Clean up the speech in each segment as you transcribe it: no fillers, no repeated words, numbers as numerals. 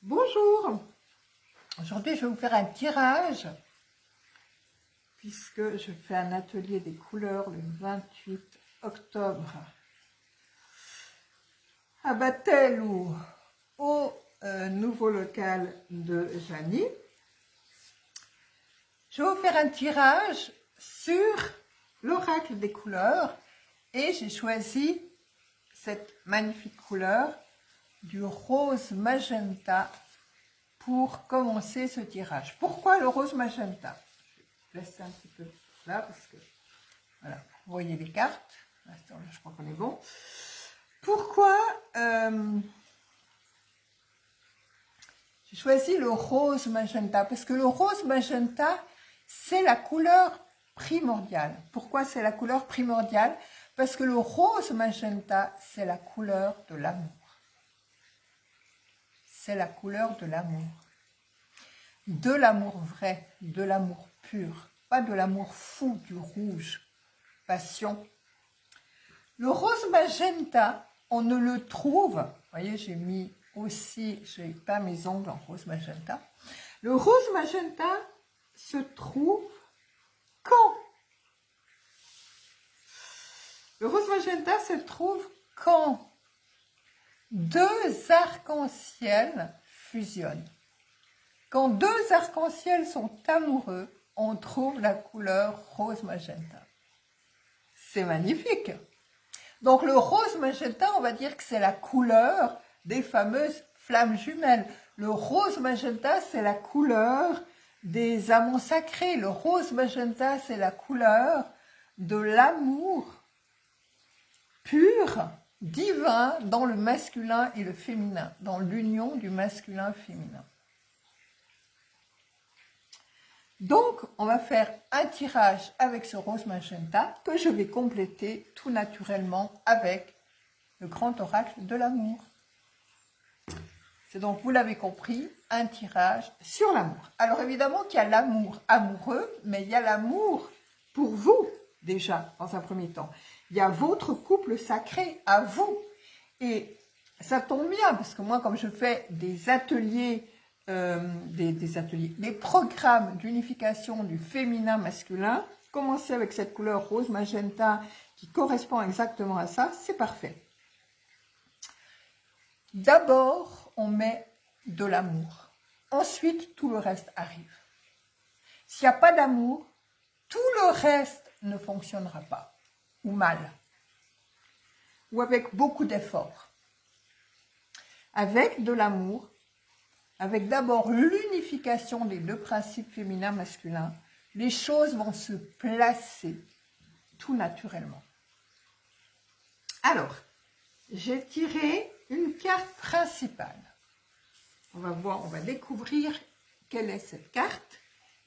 Bonjour, aujourd'hui je vais vous faire un tirage puisque je fais un atelier des couleurs le 28 octobre à Batel ou au nouveau local de Janie. Je vais vous faire un tirage sur l'oracle des couleurs et j'ai choisi cette magnifique couleur du rose magenta pour commencer ce tirage. Pourquoi le rose magenta? Je vais laisser un petit peu là parce que voilà, vous voyez les cartes. Je crois qu'on est bon. Pourquoi j'ai choisi le rose magenta? Parce que le rose magenta, c'est la couleur primordiale. Pourquoi c'est la couleur primordiale? Parce que le rose magenta, c'est la couleur de l'amour. C'est la couleur de l'amour. De l'amour vrai, de l'amour pur, pas de l'amour fou du rouge, passion. Le rose magenta, on ne le trouve, vous voyez, j'ai mis aussi, j'ai peint mes ongles en rose magenta. Le rose magenta se trouve quand? Le rose magenta se trouve quand deux arcs-en-ciel fusionnent. Quand deux arcs-en-ciel sont amoureux, on trouve la couleur rose magenta. C'est magnifique. Donc le rose magenta, on va dire que c'est la couleur des fameuses flammes jumelles. Le rose magenta, c'est la couleur des amants sacrés. Le rose magenta, c'est la couleur de l'amour pur, divin, dans le masculin et le féminin, dans l'union du masculin et féminin. Donc, on va faire un tirage avec ce rose magenta que je vais compléter tout naturellement avec le grand oracle de l'amour. C'est donc, vous l'avez compris, un tirage sur l'amour. Alors évidemment qu'il y a l'amour amoureux, mais il y a l'amour pour vous, déjà, dans un premier temps. Il y a votre couple sacré à vous. Et ça tombe bien, parce que moi, comme je fais des ateliers, des programmes d'unification du féminin masculin, commencer avec cette couleur rose magenta qui correspond exactement à ça, c'est parfait. D'abord, on met de l'amour. Ensuite, tout le reste arrive. S'il n'y a pas d'amour, tout le reste ne fonctionnera pas, ou mal, ou avec beaucoup d'efforts. Avec de l'amour, avec d'abord l'unification des deux principes féminin-masculin, les choses vont se placer tout naturellement. Alors, j'ai tiré une carte principale. On va voir, on va découvrir quelle est cette carte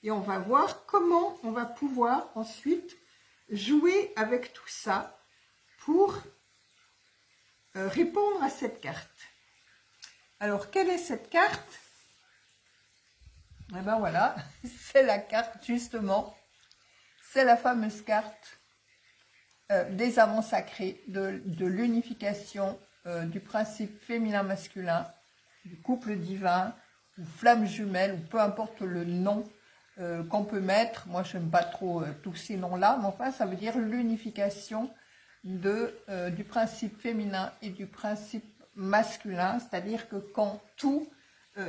et on va voir comment on va pouvoir ensuite jouer avec tout ça pour répondre à cette carte. Alors, quelle est cette carte? Eh bien voilà, c'est la carte justement, c'est la fameuse carte des amants sacrés, de l'unification du principe féminin-masculin, du couple divin, ou flamme jumelle, ou peu importe le nom qu'on peut mettre. Moi, je n'aime pas trop tous ces noms-là, mais enfin, ça veut dire l'unification du principe féminin et du principe masculin, c'est-à-dire que quand tout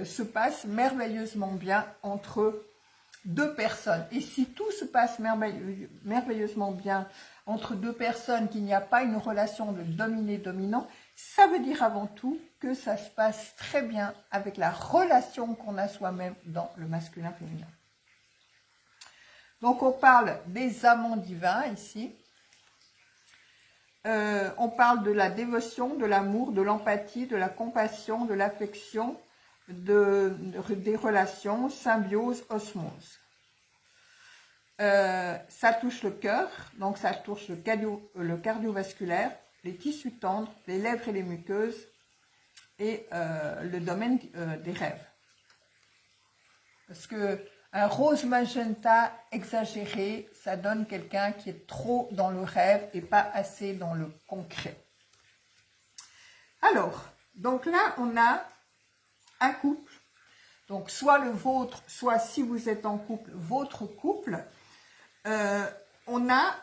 se passe merveilleusement bien entre deux personnes. Et si tout se passe merveilleusement bien entre deux personnes, qu'il n'y a pas une relation de dominé-dominant, ça veut dire avant tout que ça se passe très bien avec la relation qu'on a soi-même dans le masculin-féminin. Donc on parle des amants divins ici. On parle de la dévotion, de l'amour, de l'empathie, de la compassion, de l'affection, des relations, symbiose, osmose. Ça touche le cœur, donc ça touche le cardiovasculaire, les tissus tendres, les lèvres et les muqueuses, et le domaine des rêves. Parce que un rose magenta exagéré, ça donne quelqu'un qui est trop dans le rêve et pas assez dans le concret. Alors, donc là, on a un couple. Donc, soit le vôtre, soit si vous êtes en couple, votre couple. On a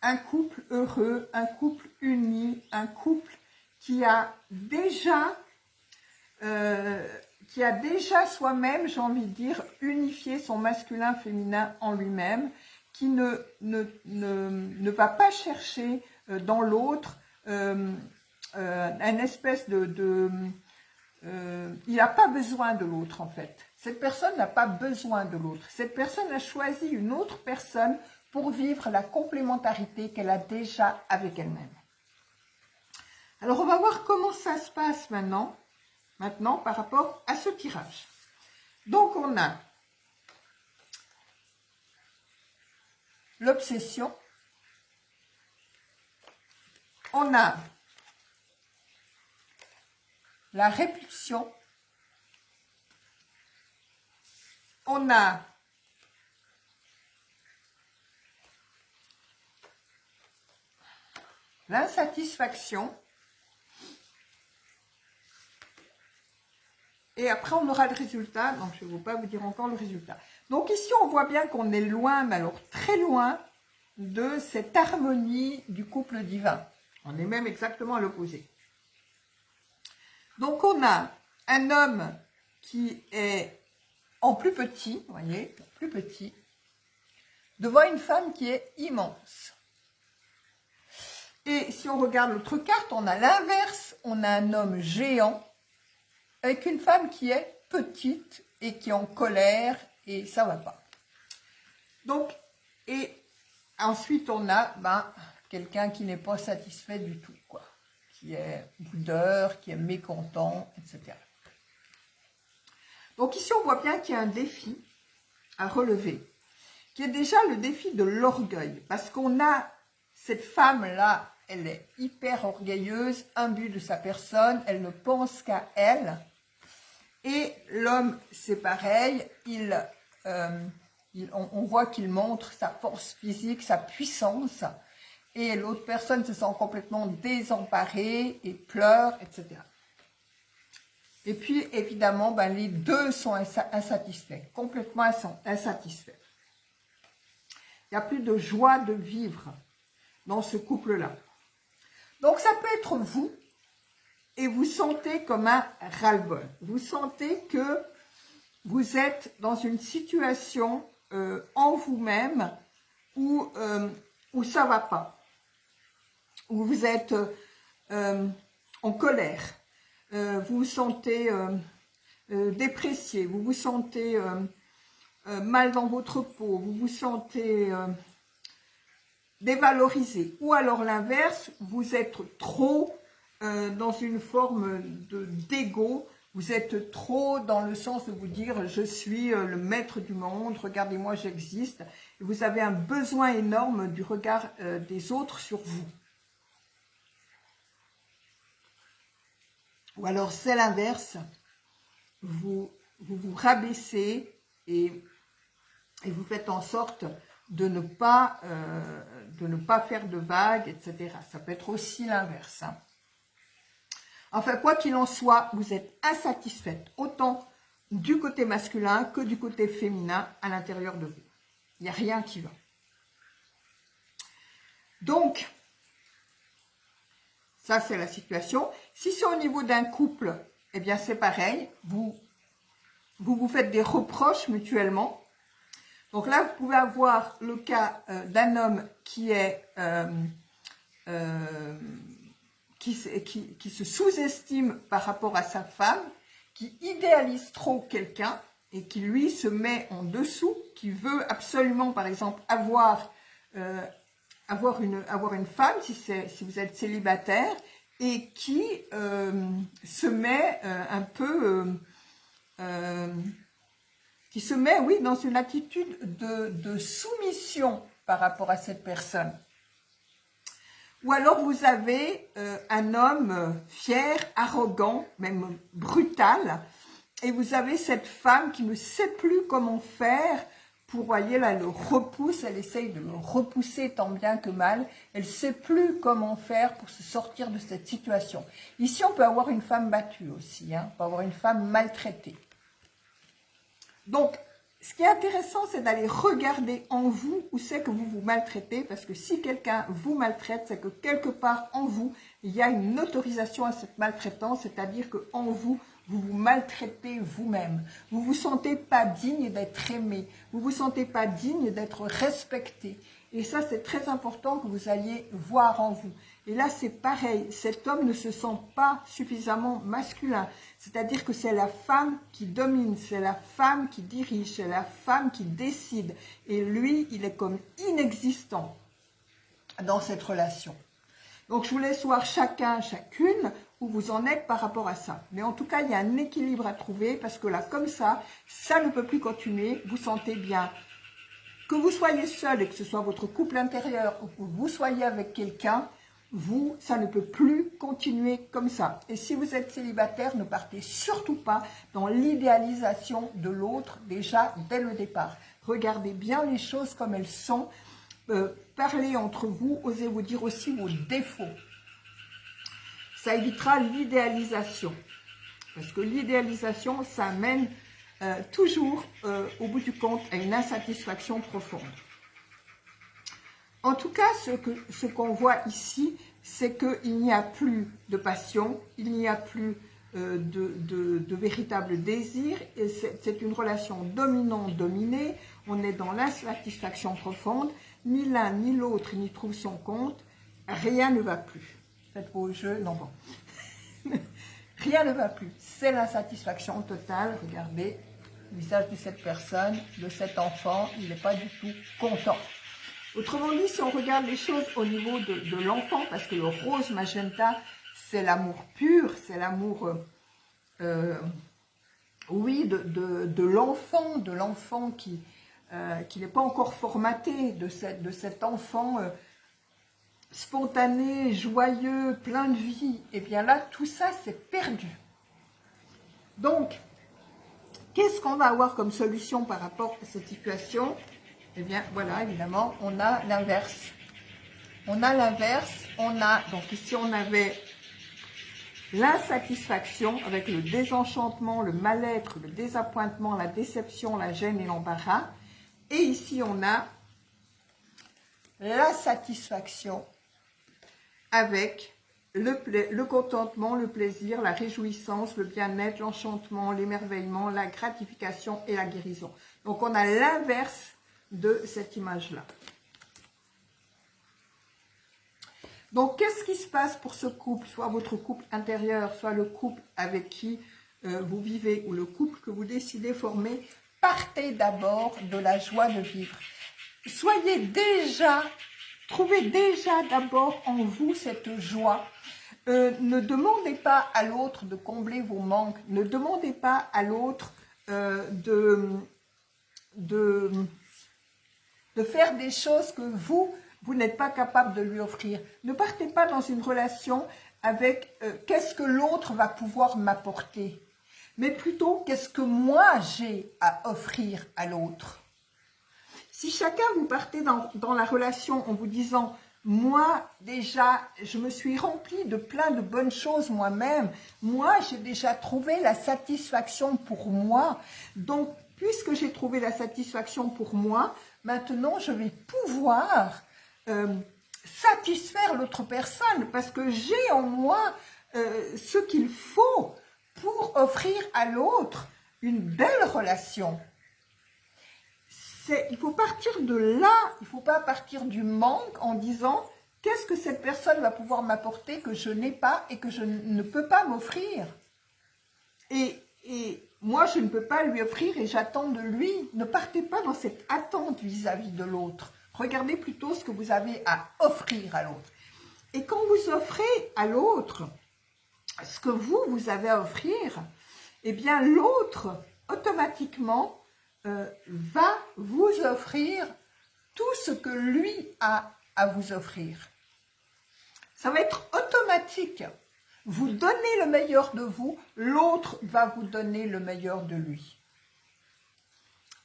un couple heureux, un couple uni, un couple qui a déjà soi-même, j'ai envie de dire, unifié son masculin-féminin en lui-même, qui ne va pas chercher dans l'autre un espèce il n'a pas besoin de l'autre en fait. Cette personne n'a pas besoin de l'autre. Cette personne a choisi une autre personne pour vivre la complémentarité qu'elle a déjà avec elle-même. Alors on va voir comment ça se passe maintenant par rapport à ce tirage. Donc on a l'obsession, on a la répulsion, on a l'insatisfaction, et après on aura le résultat. Donc je ne vais pas vous dire encore le résultat. Donc ici on voit bien qu'on est loin, mais alors très loin de cette harmonie du couple divin. On est même exactement à l'opposé. Donc on a un homme qui est en plus petit, vous voyez, plus petit, devant une femme qui est immense. Et si on regarde l'autre carte, on a l'inverse, on a un homme géant avec une femme qui est petite et qui est en colère et ça va pas. Donc, et ensuite on a quelqu'un qui n'est pas satisfait du tout, quoi, qui est boudeur, qui est mécontent, etc. Donc ici on voit bien qu'il y a un défi à relever, qui est déjà le défi de l'orgueil, parce qu'on a cette femme-là, elle est hyper orgueilleuse, imbue de sa personne, elle ne pense qu'à elle. Et l'homme, c'est pareil, on voit qu'il montre sa force physique, sa puissance, et l'autre personne se sent complètement désemparée et pleure, etc. Et puis, évidemment, les deux sont insatisfaits, complètement insatisfaits. Il n'y a plus de joie de vivre dans ce couple-là. Donc, ça peut être vous, et vous sentez comme un ras-le-bol. Vous sentez que vous êtes dans une situation en vous-même où ça ne va pas, où vous êtes en colère, vous vous sentez déprécié, vous vous sentez mal dans votre peau, vous vous sentez dévalorisé, ou alors l'inverse, vous êtes trop dans une forme d'ego, vous êtes trop dans le sens de vous dire je suis le maître du monde, regardez-moi j'existe, et vous avez un besoin énorme du regard des autres sur vous. Ou alors c'est l'inverse, vous rabaissez et vous faites en sorte de ne pas faire de vagues, etc. Ça peut être aussi l'inverse. Hein. Enfin, quoi qu'il en soit, vous êtes insatisfaite, autant du côté masculin que du côté féminin à l'intérieur de vous. Il n'y a rien qui va. Donc, ça c'est la situation. Si c'est au niveau d'un couple, eh bien c'est pareil, vous faites des reproches mutuellement. Donc là, vous pouvez avoir le cas d'un homme qui se sous-estime par rapport à sa femme, qui idéalise trop quelqu'un et qui lui se met en dessous, qui veut absolument, par exemple, avoir une femme, si vous êtes célibataire, et qui se met qui se met, oui, dans une attitude de soumission par rapport à cette personne. Ou alors vous avez un homme fier, arrogant, même brutal, et vous avez cette femme qui ne sait plus comment faire pour, voyez là, le repousse, elle essaye de le repousser tant bien que mal. Elle ne sait plus comment faire pour se sortir de cette situation. Ici, on peut avoir une femme battue aussi, hein, on peut avoir une femme maltraitée. Donc, ce qui est intéressant, c'est d'aller regarder en vous où c'est que vous vous maltraitez, parce que si quelqu'un vous maltraite, c'est que quelque part en vous, il y a une autorisation à cette maltraitance, c'est-à-dire qu'en vous, vous vous maltraitez vous-même. Vous ne vous sentez pas digne d'être aimé, vous ne vous sentez pas digne d'être respecté. Et ça, c'est très important que vous alliez voir en vous. Et là, c'est pareil, cet homme ne se sent pas suffisamment masculin. C'est-à-dire que c'est la femme qui domine, c'est la femme qui dirige, c'est la femme qui décide. Et lui, il est comme inexistant dans cette relation. Donc, je vous laisse voir chacun, chacune, où vous en êtes par rapport à ça. Mais en tout cas, il y a un équilibre à trouver parce que là, comme ça ne peut plus continuer. Vous sentez bien. Que vous soyez seul et que ce soit votre couple intérieur ou que vous soyez avec quelqu'un, vous, ça ne peut plus continuer comme ça. Et si vous êtes célibataire, ne partez surtout pas dans l'idéalisation de l'autre déjà dès le départ. Regardez bien les choses comme elles sont. Parlez entre vous, osez vous dire aussi vos défauts. Ça évitera l'idéalisation. Parce que l'idéalisation, ça amène toujours, au bout du compte, à une insatisfaction profonde. En tout cas, ce qu'on voit ici, c'est qu'il n'y a plus de passion, il n'y a plus de véritable désir, et c'est une relation dominant-dominée, on est dans l'insatisfaction profonde, ni l'un ni l'autre n'y trouve son compte, rien ne va plus. Faites vos jeux, non bon. Rien ne va plus, c'est l'insatisfaction totale, regardez le visage de cette personne, de cet enfant, il n'est pas du tout content. Autrement dit, si on regarde les choses au niveau de l'enfant, parce que le rose magenta, c'est l'amour pur, c'est l'amour, oui, de l'enfant qui n'est pas encore formaté, de cet enfant spontané, joyeux, plein de vie. Et bien là, tout ça, c'est perdu. Donc, qu'est-ce qu'on va avoir comme solution par rapport à cette situation ? Eh bien, voilà, évidemment, on a l'inverse. On a l'inverse, donc ici, on avait l'insatisfaction avec le désenchantement, le mal-être, le désappointement, la déception, la gêne et l'embarras. Et ici, on a la satisfaction avec le contentement, le plaisir, la réjouissance, le bien-être, l'enchantement, l'émerveillement, la gratification et la guérison. Donc, on a l'inverse de cette image-là. Donc, qu'est-ce qui se passe pour ce couple, soit votre couple intérieur, soit le couple avec qui vous vivez, ou le couple que vous décidez former? Partez d'abord de la joie de vivre. Trouvez déjà d'abord en vous cette joie. Ne demandez pas à l'autre de combler vos manques. Ne demandez pas à l'autre de faire des choses que vous n'êtes pas capable de lui offrir. Ne partez pas dans une relation avec qu'est-ce que l'autre va pouvoir m'apporter, mais plutôt qu'est-ce que moi j'ai à offrir à l'autre. Si chacun vous partez dans la relation en vous disant « Moi, déjà, je me suis rempli de plein de bonnes choses moi-même. Moi, j'ai déjà trouvé la satisfaction pour moi. Donc, puisque j'ai trouvé la satisfaction pour moi, maintenant, je vais pouvoir satisfaire l'autre personne parce que j'ai en moi ce qu'il faut pour offrir à l'autre une belle relation. » Il faut partir de là, il ne faut pas partir du manque en disant « Qu'est-ce que cette personne va pouvoir m'apporter que je n'ai pas et que je ne peux pas m'offrir ?» Et moi, je ne peux pas lui offrir et j'attends de lui. Ne partez pas dans cette attente vis-à-vis de l'autre. Regardez plutôt ce que vous avez à offrir à l'autre. Et quand vous offrez à l'autre ce que vous avez à offrir, eh bien l'autre, automatiquement, va vous offrir tout ce que lui a à vous offrir. Ça va être automatique. Vous donnez le meilleur de vous, l'autre va vous donner le meilleur de lui.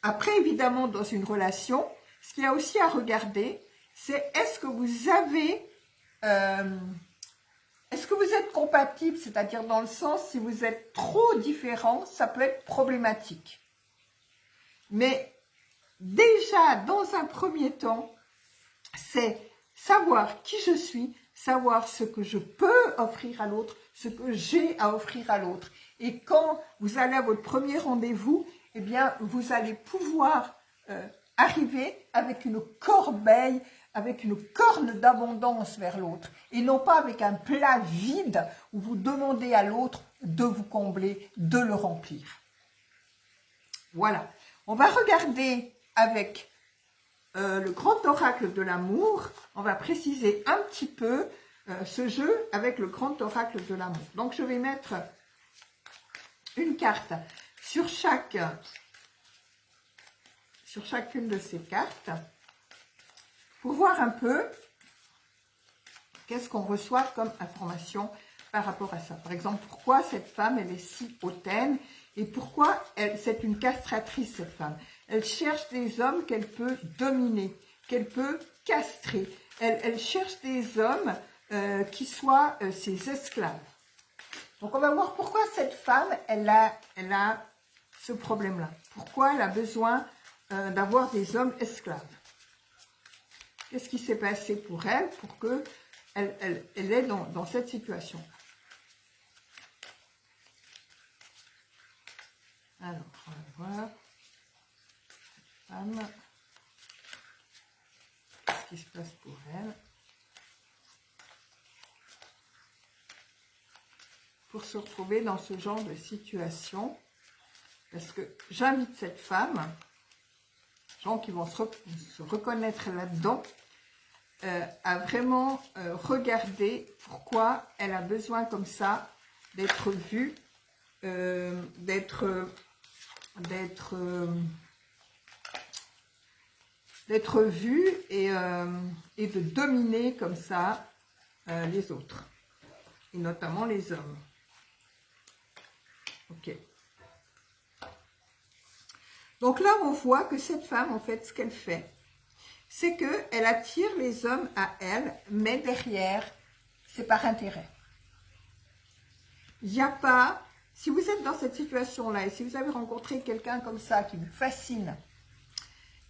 Après, évidemment, dans une relation, ce qu'il y a aussi à regarder, c'est est-ce que vous avez... est-ce que vous êtes compatible, c'est-à-dire dans le sens, si vous êtes trop différents, ça peut être problématique. Mais déjà, dans un premier temps, c'est savoir qui je suis, savoir ce que je peux offrir à l'autre, ce que j'ai à offrir à l'autre. Et quand vous allez à votre premier rendez-vous, eh bien, vous allez pouvoir arriver avec une corbeille, avec une corne d'abondance vers l'autre. Et non pas avec un plat vide où vous demandez à l'autre de vous combler, de le remplir. Voilà. On va regarder avec le grand oracle de l'amour. On va préciser un petit peu ce jeu avec le grand oracle de l'amour. Donc, je vais mettre une carte sur chacune de ces cartes pour voir un peu qu'est-ce qu'on reçoit comme information par rapport à ça. Par exemple, pourquoi cette femme, elle est si hautaine et pourquoi c'est une castratrice, cette femme. Elle cherche des hommes qu'elle peut dominer, qu'elle peut castrer. Elle cherche des hommes qui soient ses esclaves. Donc, on va voir pourquoi cette femme, elle a ce problème-là. Pourquoi elle a besoin d'avoir des hommes esclaves. Qu'est-ce qui s'est passé pour elle pour qu'elle est dans cette situation? Alors, on va voir. Femme. Qu'est-ce qui se passe pour elle? Pour se retrouver dans ce genre de situation. Parce que j'invite cette femme, gens qui vont se reconnaître là-dedans, à vraiment regarder pourquoi elle a besoin comme ça d'être vue, d'être vue et de dominer comme ça les autres, et notamment les hommes. Ok. Donc là, on voit que cette femme, en fait, ce qu'elle fait, c'est qu'elle attire les hommes à elle, mais derrière, c'est par intérêt. Il n'y a pas... Si vous êtes dans cette situation-là, et si vous avez rencontré quelqu'un comme ça, qui vous fascine,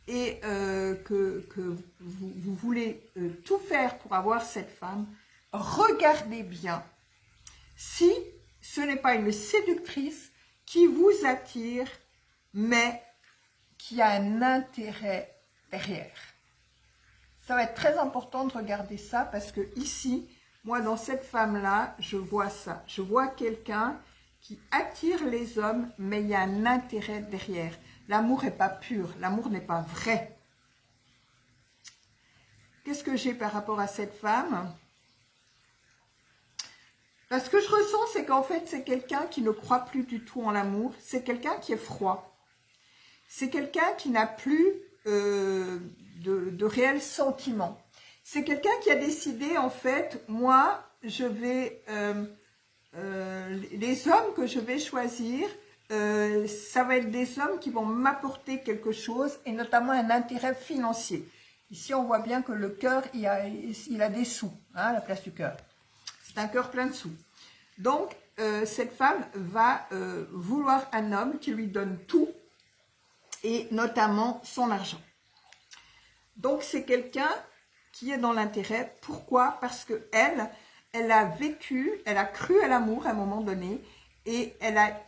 et que vous voulez tout faire pour avoir cette femme, regardez bien si ce n'est pas une séductrice qui vous attire, mais qui a un intérêt derrière. Ça va être très important de regarder ça parce que ici, moi dans cette femme-là, je vois ça. Je vois quelqu'un qui attire les hommes, mais il y a un intérêt derrière. L'amour n'est pas pur, l'amour n'est pas vrai. Qu'est-ce que j'ai par rapport à cette femme? Parce que je ressens, c'est qu'en fait, c'est quelqu'un qui ne croit plus du tout en l'amour. C'est quelqu'un qui est froid. C'est quelqu'un qui n'a plus de réels sentiments. C'est quelqu'un qui a décidé, en fait, moi, je vais... les hommes que je vais choisir, ça va être des hommes qui vont m'apporter quelque chose, et notamment un intérêt financier. Ici, on voit bien que le cœur, il a des sous, hein, à la place du cœur. C'est un cœur plein de sous. Donc, cette femme va vouloir un homme qui lui donne tout, et notamment son argent. Donc, c'est quelqu'un qui est dans l'intérêt. Pourquoi? Parce que elle a vécu, elle a cru à l'amour à un moment donné, et elle a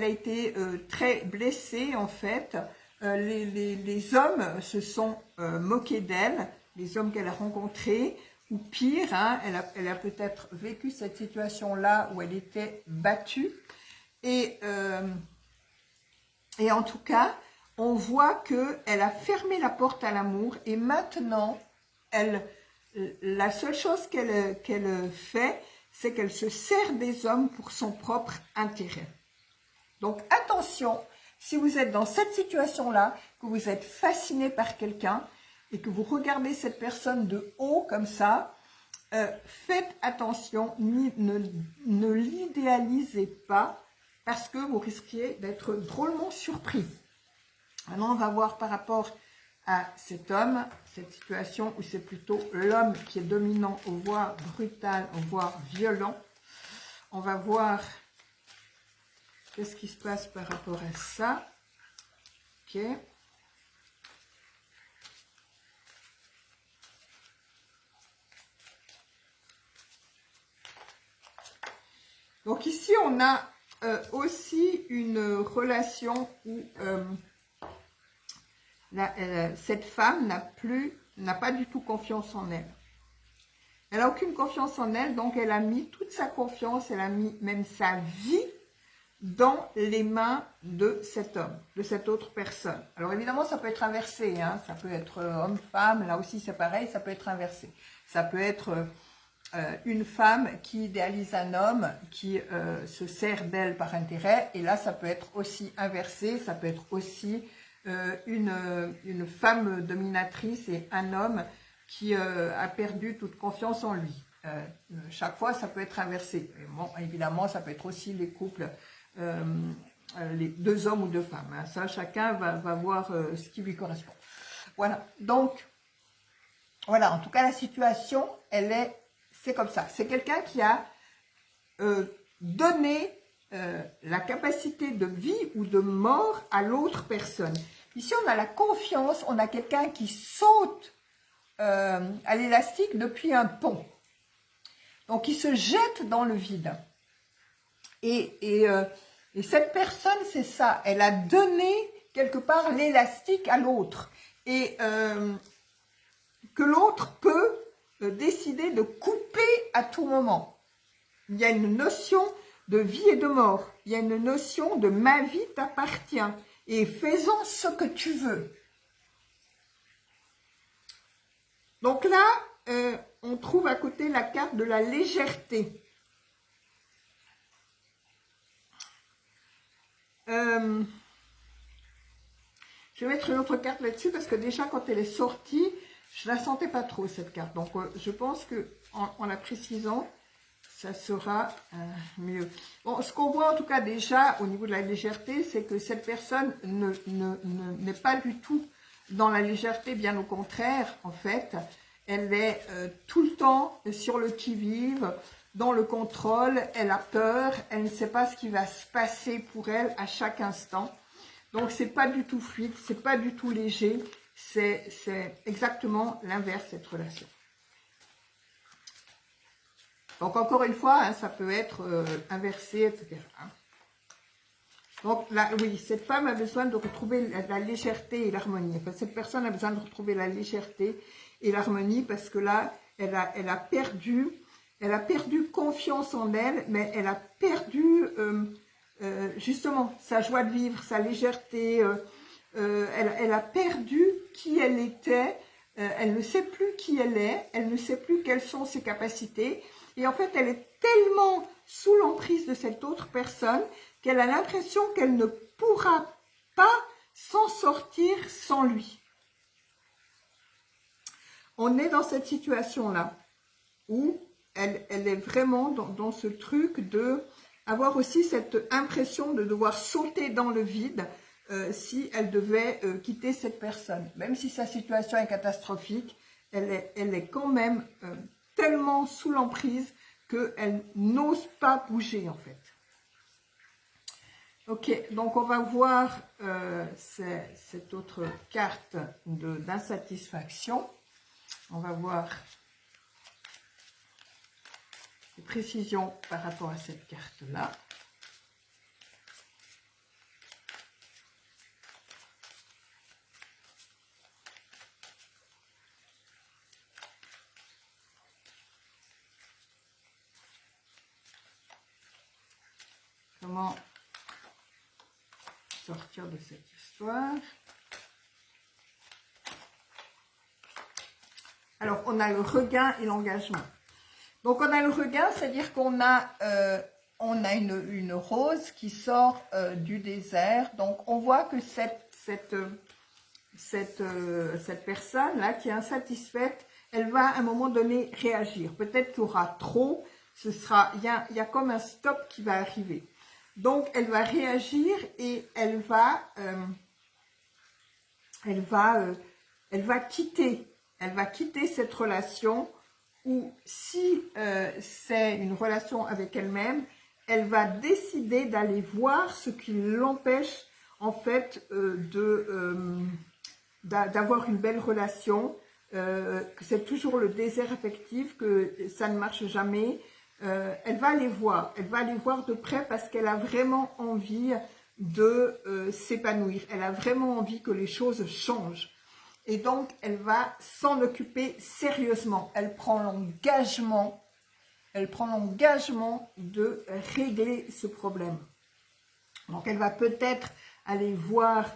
été très blessée en fait. Les hommes se sont moqués d'elle, les hommes qu'elle a rencontrés, ou pire, hein, elle a peut-être vécu cette situation-là où elle était battue. Et en tout cas, on voit qu'elle a fermé la porte à l'amour et maintenant, la seule chose qu'elle fait, c'est qu'elle se sert des hommes pour son propre intérêt. Donc attention, si vous êtes dans cette situation-là, que vous êtes fasciné par quelqu'un et que vous regardez cette personne de haut comme ça, faites attention, ne l'idéalisez pas, parce que vous risquez d'être drôlement surpris. Maintenant, on va voir par rapport à cet homme, cette situation où c'est plutôt l'homme qui est dominant, voire brutal, voire violent. On va voir qu'est-ce qui se passe par rapport à ça. Ok. Donc ici, on a aussi une relation où cette femme n'a pas du tout confiance en elle. Elle n'a aucune confiance en elle, donc elle a mis toute sa confiance, elle a mis même sa vie dans les mains de cet homme, de cette autre personne. Alors évidemment, ça peut être inversé, hein, ça peut être homme-femme, là aussi c'est pareil, ça peut être inversé. Ça peut être une femme qui idéalise un homme, qui se sert d'elle par intérêt, et là ça peut être aussi inversé, ça peut être aussi une femme dominatrice et un homme qui a perdu toute confiance en lui. Chaque fois ça peut être inversé. Et bon, évidemment ça peut être aussi les couples, les deux hommes ou deux femmes, hein. Ça chacun va voir ce qui lui correspond. Voilà, donc voilà, en tout cas la situation c'est comme ça. C'est quelqu'un qui a donné la capacité de vie ou de mort à l'autre personne. Ici, on a la confiance, on a quelqu'un qui saute à l'élastique depuis un pont. Donc, il se jette dans le vide. Et cette personne, c'est ça. Elle a donné quelque part l'élastique à l'autre. Et que l'autre peut décider de couper à tout moment. Il y a une notion de vie et de mort. Il y a une notion de ma vie t'appartient et faisons ce que tu veux. Donc là, on trouve à côté la carte de la légèreté. Je vais mettre une autre carte là-dessus parce que déjà quand elle est sortie, je la sentais pas trop cette carte. Donc je pense que en la précisant, ça sera mieux. Bon, ce qu'on voit en tout cas déjà au niveau de la légèreté, c'est que cette personne n'est pas du tout dans la légèreté, bien au contraire, en fait. Elle est tout le temps sur le qui-vive, dans le contrôle, elle a peur, elle ne sait pas ce qui va se passer pour elle à chaque instant. Donc, c'est pas du tout fluide, c'est pas du tout léger, c'est exactement l'inverse, cette relation. Donc, encore une fois, hein, ça peut être inversé, etc. Hein. Donc, là, oui, cette femme a besoin de retrouver la légèreté et l'harmonie. Enfin, cette personne a besoin de retrouver la légèreté et l'harmonie parce que là, elle a perdu confiance en elle, mais elle a perdu justement sa joie de vivre, sa légèreté. Elle a perdu qui elle était. Elle ne sait plus qui elle est. Elle ne sait plus quelles sont ses capacités. Et en fait, elle est tellement sous l'emprise de cette autre personne qu'elle a l'impression qu'elle ne pourra pas s'en sortir sans lui. On est dans cette situation-là où elle est vraiment dans ce truc de avoir aussi cette impression de devoir sauter dans le vide si elle devait quitter cette personne. Même si sa situation est catastrophique, elle est quand même tellement sous l'emprise qu'elle n'ose pas bouger en fait. Ok, donc on va voir cette autre carte d'insatisfaction. On va voir des précisions par rapport à cette carte-là. Comment sortir de cette histoire? Alors, on a le regain et l'engagement. Donc, on a le regain, c'est-à-dire qu'on a, une rose qui sort du désert. Donc, on voit que cette personne-là qui est insatisfaite, elle va à un moment donné réagir. Peut-être qu'il y aura trop, il y a comme un stop qui va arriver. Donc, elle va réagir et elle va elle va quitter cette relation, ou si c'est une relation avec elle-même, elle va décider d'aller voir ce qui l'empêche en fait d'avoir une belle relation, que c'est toujours le désert affectif, que ça ne marche jamais. Elle va aller voir de près parce qu'elle a vraiment envie de s'épanouir, elle a vraiment envie que les choses changent. Et donc, elle va s'en occuper sérieusement. Elle prend l'engagement de régler ce problème. Donc, elle va peut-être aller voir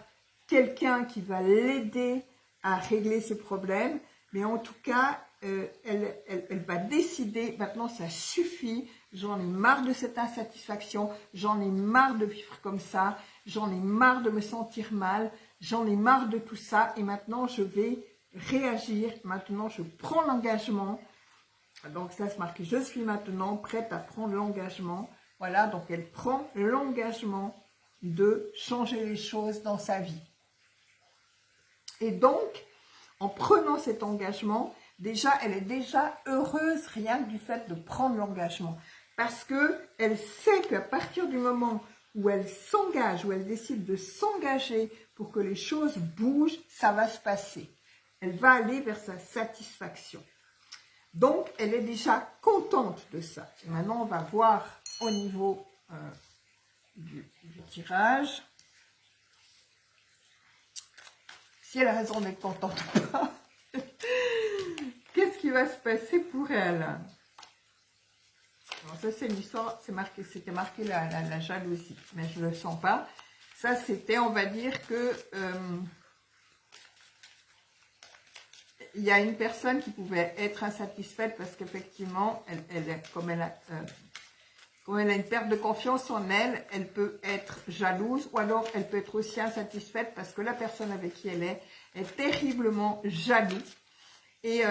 quelqu'un qui va l'aider à régler ce problème. Mais en tout cas, elle va décider, maintenant ça suffit, j'en ai marre de cette insatisfaction, j'en ai marre de vivre comme ça, j'en ai marre de me sentir mal, j'en ai marre de tout ça et maintenant je vais réagir, maintenant je prends l'engagement. Donc ça se marque, je suis maintenant prête à prendre l'engagement. Voilà, donc elle prend l'engagement de changer les choses dans sa vie. Et donc, en prenant cet engagement, déjà, elle est déjà heureuse rien que du fait de prendre l'engagement. Parce qu'elle sait qu'à partir du moment où elle s'engage, où elle décide de s'engager pour que les choses bougent, ça va se passer. Elle va aller vers sa satisfaction. Donc, elle est déjà contente de ça. Et maintenant, on va voir au niveau du tirage si elle a raison d'être contente ou pas. Qu'est-ce qui va se passer pour elle? Alors ça, c'est une histoire, c'était marqué la jalousie, mais je ne le sens pas. Ça, c'était, on va dire que il y a une personne qui pouvait être insatisfaite parce qu'effectivement, comme elle a une perte de confiance en elle, elle peut être jalouse, ou alors elle peut être aussi insatisfaite parce que la personne avec qui elle est terriblement jalouse. Et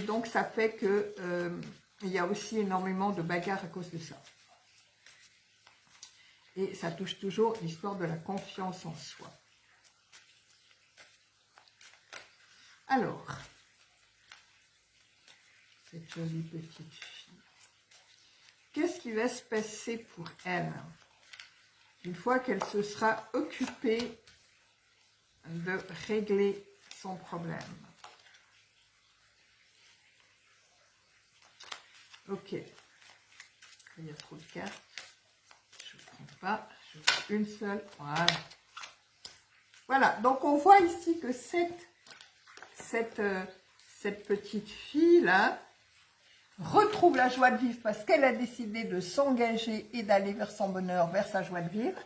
donc, ça fait que il y a aussi énormément de bagarres à cause de ça. Et ça touche toujours l'histoire de la confiance en soi. Alors, cette jolie petite fille, qu'est-ce qui va se passer pour elle une fois qu'elle se sera occupée de régler son problème? Ok, il y a trop de cartes, je ne prends pas, je veux une seule, voilà. Voilà, donc on voit ici que cette petite fille-là retrouve la joie de vivre parce qu'elle a décidé de s'engager et d'aller vers son bonheur, vers sa joie de vivre.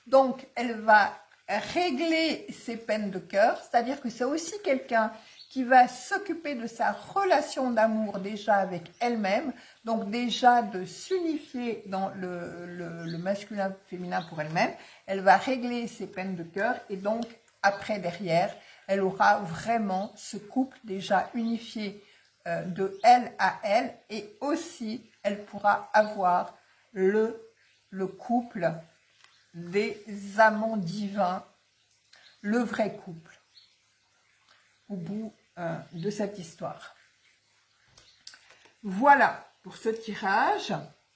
Donc, elle va régler ses peines de cœur, c'est-à-dire que c'est aussi quelqu'un qui va s'occuper de sa relation d'amour déjà avec elle-même, donc déjà de s'unifier dans le masculin-féminin pour elle-même. Elle va régler ses peines de cœur et donc, après, derrière, elle aura vraiment ce couple déjà unifié de elle à elle, et aussi elle pourra avoir le couple des amants divins, le vrai couple au bout de cette histoire. Voilà pour ce tirage.